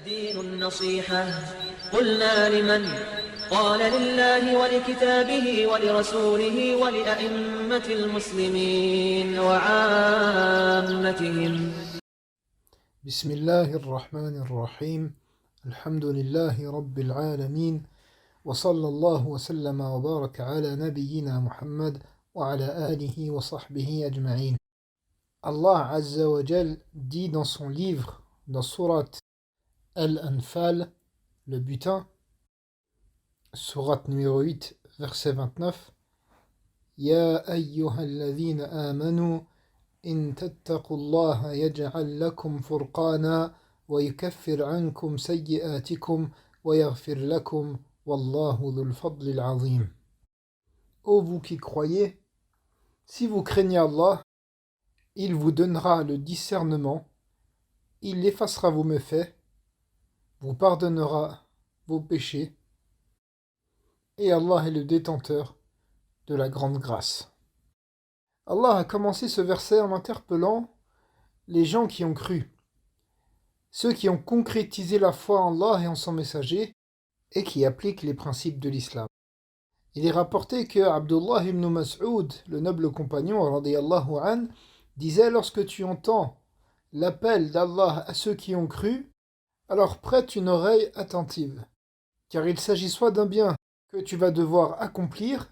الدين النصيحة قلنا لمن قال لله ولكتابه ولرسوله ولأئمة المسلمين وعامتهم. بسم الله الرحمن الرحيم. الحمد لله رب العالمين، وصلى الله وسلم وبارك على نبينا محمد وعلى آله وصحبه أجمعين. Allah Azza wa Jal dit dans son livre, dans Surat Al-Anfal, le butin, Surat numéro 8, verset 29, Ya ayyuhalladhina amanu in tattaqullaha yaj'al lakum furqana wa yukaffir ankum sayyi'atikum wa yaghfir lakum wallahu dhul fadlil azim. Ô vous qui croyez, si vous craignez Allah, il vous donnera le discernement, il effacera vos méfaits, vous pardonnera vos péchés, et Allah est le détenteur de la grande grâce. Allah a commencé ce verset en interpellant les gens qui ont cru, ceux qui ont concrétisé la foi en Allah et en son messager, et qui appliquent les principes de l'islam. Il est rapporté que Abdullah ibn Mas'ud, le noble compagnon, radiyallahu an, disait: lorsque tu entends l'appel d'Allah à ceux qui ont cru, alors prête une oreille attentive, car il s'agit soit d'un bien que tu vas devoir accomplir,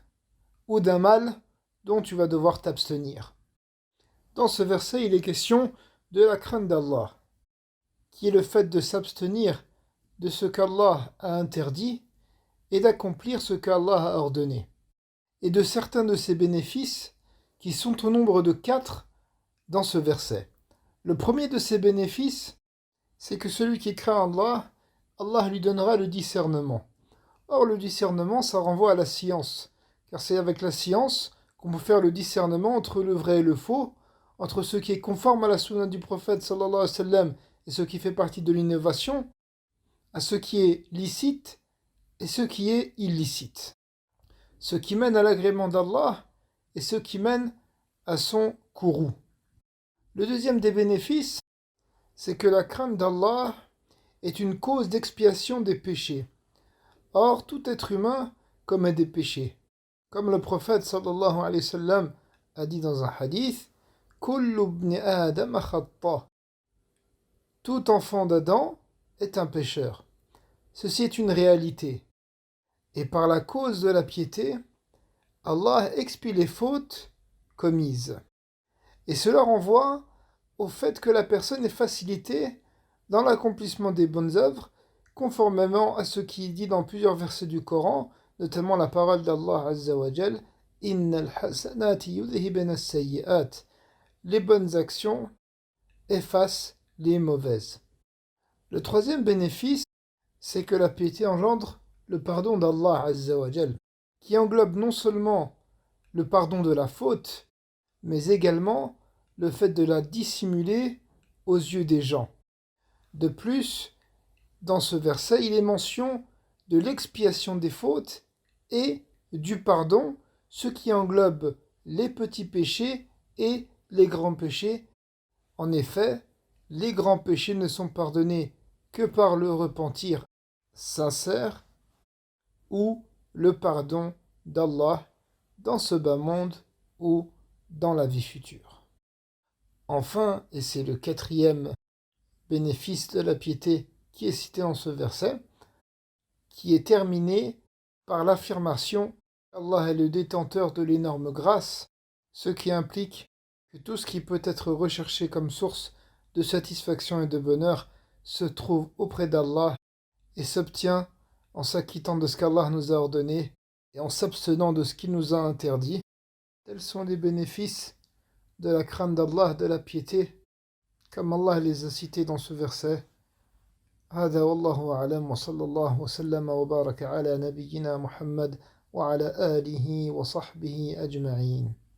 ou d'un mal dont tu vas devoir t'abstenir. Dans ce verset, il est question de la crainte d'Allah, qui est le fait de s'abstenir de ce qu'Allah a interdit et d'accomplir ce qu'Allah a ordonné, et de certains de ses bénéfices qui sont au nombre de 4 dans ce verset. Le premier de ces bénéfices, c'est que celui qui craint Allah, Allah lui donnera le discernement. Or, le discernement, ça renvoie à la science, car c'est avec la science qu'on peut faire le discernement entre le vrai et le faux, entre ce qui est conforme à la sunna du prophète sallallahu alayhi wa sallam et ce qui fait partie de l'innovation, à ce qui est licite et ce qui est illicite, ce qui mène à l'agrément d'Allah et ce qui mène à son courroux. Le deuxième des bénéfices, c'est que la crainte d'Allah est une cause d'expiation des péchés. Or, tout être humain commet des péchés. Comme le prophète sallallahu alayhi wa sallam a dit dans un hadith, Kullu ibn Adam khata. Tout enfant d'Adam est un pécheur. Ceci est une réalité. Et par la cause de la piété, Allah expie les fautes commises. Et cela renvoie au fait que la personne est facilitée dans l'accomplissement des bonnes œuvres, conformément à ce qui est dit dans plusieurs versets du Coran, notamment la parole d'Allah Azza wa Jal, Innal hasanati yudhibna as-sayyi'at. Les bonnes actions effacent les mauvaises. Le troisième bénéfice, c'est que la piété engendre le pardon d'Allah Azza wa Jal, qui englobe non seulement le pardon de la faute, mais également le fait de la dissimuler aux yeux des gens. De plus, dans ce verset, il est mention de l'expiation des fautes et du pardon, ce qui englobe les petits péchés et les grands péchés. En effet, les grands péchés ne sont pardonnés que par le repentir sincère ou le pardon d'Allah dans ce bas monde ou dans la vie future. Enfin, et c'est le quatrième bénéfice de la piété qui est cité dans ce verset, qui est terminé par l'affirmation qu'Allah est le détenteur de l'énorme grâce, ce qui implique que tout ce qui peut être recherché comme source de satisfaction et de bonheur se trouve auprès d'Allah et s'obtient en s'acquittant de ce qu'Allah nous a ordonné et en s'abstenant de ce qu'il nous a interdit. Tels sont les bénéfices de la crainte d'Allah, de la piété, comme Allah les a cités dans ce verset. هذا والله أعلم وصلى الله وسلم وبارك على نبينا محمد وعلى آله وصحبه أجمعين.